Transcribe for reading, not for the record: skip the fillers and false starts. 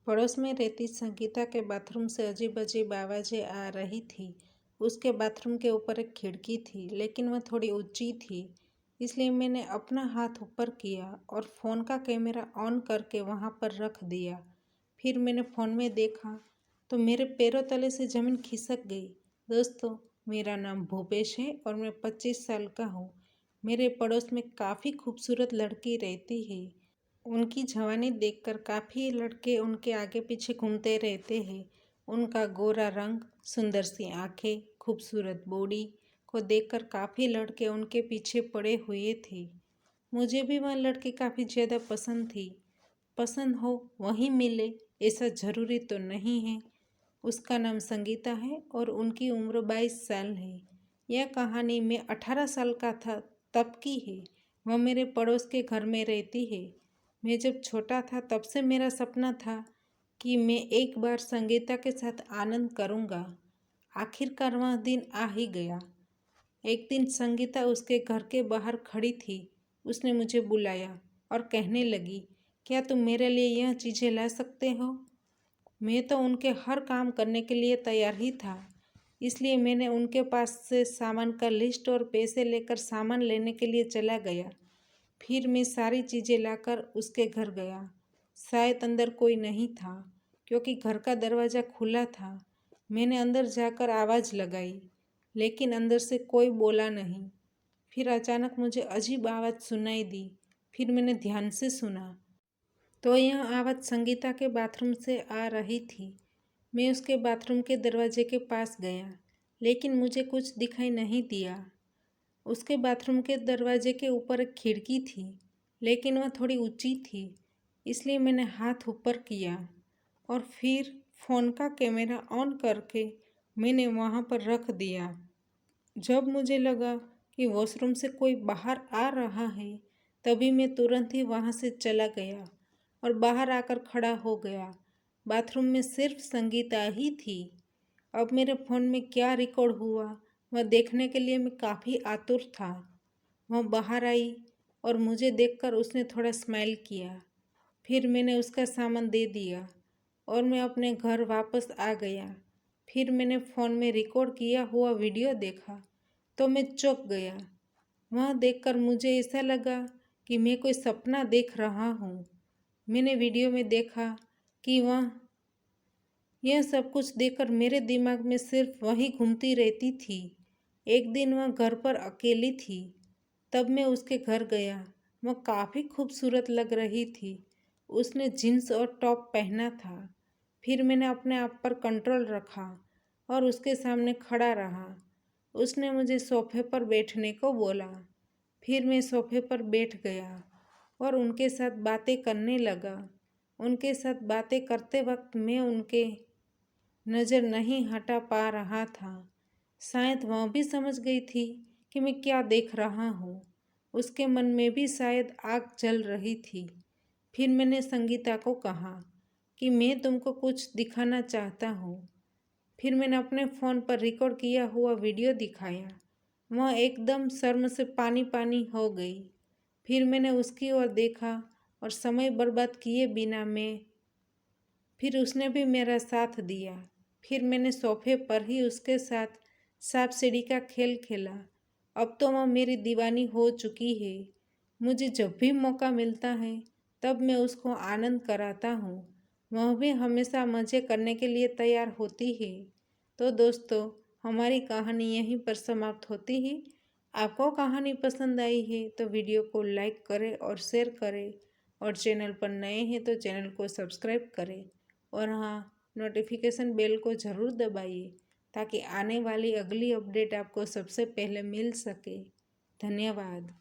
पड़ोस में रहती संगीता के बाथरूम से अजीब अजीब आवाज़ें आ रही थी। उसके बाथरूम के ऊपर एक खिड़की थी, लेकिन वह थोड़ी ऊंची थी। इसलिए मैंने अपना हाथ ऊपर किया और फ़ोन का कैमरा ऑन करके वहां पर रख दिया। फिर मैंने फ़ोन में देखा तो मेरे पैरों तले से ज़मीन खिसक गई। दोस्तों, मेरा नाम भूपेश है और मैं 25 साल का हूँ। मेरे पड़ोस में काफ़ी खूबसूरत लड़की रहती है। उनकी जवानी देखकर काफ़ी लड़के उनके आगे पीछे घूमते रहते हैं। उनका गोरा रंग, सुंदर सी आंखें, खूबसूरत बॉडी को देखकर काफ़ी लड़के उनके पीछे पड़े हुए थे। मुझे भी वह लड़की काफ़ी ज़्यादा पसंद थी। पसंद हो वहीं मिले ऐसा ज़रूरी तो नहीं है। उसका नाम संगीता है और उनकी उम्र 22 साल है। यह कहानी मैं 18 साल का था तब की है। वह मेरे पड़ोस के घर में रहती है। मैं जब छोटा था तब से मेरा सपना था कि मैं एक बार संगीता के साथ आनंद करूँगा। आखिरकार वह दिन आ ही गया। एक दिन संगीता उसके घर के बाहर खड़ी थी। उसने मुझे बुलाया और कहने लगी, क्या तुम मेरे लिए यह चीज़ें ला सकते हो? मैं तो उनके हर काम करने के लिए तैयार ही था। इसलिए मैंने उनके पास से सामान का लिस्ट और पैसे लेकर सामान लेने के लिए चला गया। फिर मैं सारी चीज़ें लाकर उसके घर गया। शायद अंदर कोई नहीं था, क्योंकि घर का दरवाज़ा खुला था। मैंने अंदर जाकर आवाज़ लगाई, लेकिन अंदर से कोई बोला नहीं। फिर अचानक मुझे अजीब आवाज़ सुनाई दी। फिर मैंने ध्यान से सुना तो यह आवाज़ संगीता के बाथरूम से आ रही थी। मैं उसके बाथरूम के दरवाजे के पास गया, लेकिन मुझे कुछ दिखाई नहीं दिया। उसके बाथरूम के दरवाजे के ऊपर एक खिड़की थी, लेकिन वह थोड़ी ऊंची थी। इसलिए मैंने हाथ ऊपर किया और फिर फ़ोन का कैमरा ऑन करके मैंने वहां पर रख दिया। जब मुझे लगा कि वॉशरूम से कोई बाहर आ रहा है, तभी मैं तुरंत ही वहां से चला गया और बाहर आकर खड़ा हो गया। बाथरूम में सिर्फ संगीता ही थी। अब मेरे फ़ोन में क्या रिकॉर्ड हुआ वह देखने के लिए मैं काफ़ी आतुर था। वह बाहर आई और मुझे देखकर उसने थोड़ा स्माइल किया। फिर मैंने उसका सामान दे दिया और मैं अपने घर वापस आ गया। फिर मैंने फ़ोन में रिकॉर्ड किया हुआ वीडियो देखा तो मैं चौंक गया। वह देखकर मुझे ऐसा लगा कि मैं कोई सपना देख रहा हूँ। मैंने वीडियो में देखा कि यह सब कुछ देखकर मेरे दिमाग में सिर्फ वही घूमती रहती थी। एक दिन वह घर पर अकेली थी। तब मैं उसके घर गया। वह काफ़ी खूबसूरत लग रही थी। उसने जीन्स और टॉप पहना था। फिर मैंने अपने आप पर कंट्रोल रखा और उसके सामने खड़ा रहा। उसने मुझे सोफे पर बैठने को बोला। फिर मैं सोफे पर बैठ गया और उनके साथ बातें करने लगा। उनके साथ बातें करते वक्त मैं उनके नज़र नहीं हटा पा रहा था। शायद वह भी समझ गई थी कि मैं क्या देख रहा हूँ। उसके मन में भी शायद आग जल रही थी। फिर मैंने संगीता को कहा कि मैं तुमको कुछ दिखाना चाहता हूँ। फिर मैंने अपने फ़ोन पर रिकॉर्ड किया हुआ वीडियो दिखाया। वह एकदम शर्म से पानी पानी हो गई। फिर मैंने उसकी ओर देखा और समय बर्बाद किए बिना फिर उसने भी मेरा साथ दिया। फिर मैंने सोफे पर ही उसके साथ सांप सीढ़ी का खेल खेला। अब तो वह मेरी दीवानी हो चुकी है। मुझे जब भी मौका मिलता है तब मैं उसको आनंद कराता हूँ। वह भी हमेशा मज़े करने के लिए तैयार होती है। तो दोस्तों, हमारी कहानी यहीं पर समाप्त होती है। आपको कहानी पसंद आई है तो वीडियो को लाइक करें और शेयर करें, और चैनल पर नए हैं तो चैनल को सब्सक्राइब करें, और हाँ, नोटिफिकेशन बेल को ज़रूर दबाइए ताकि आने वाली अगली अपडेट आपको सबसे पहले मिल सके। धन्यवाद।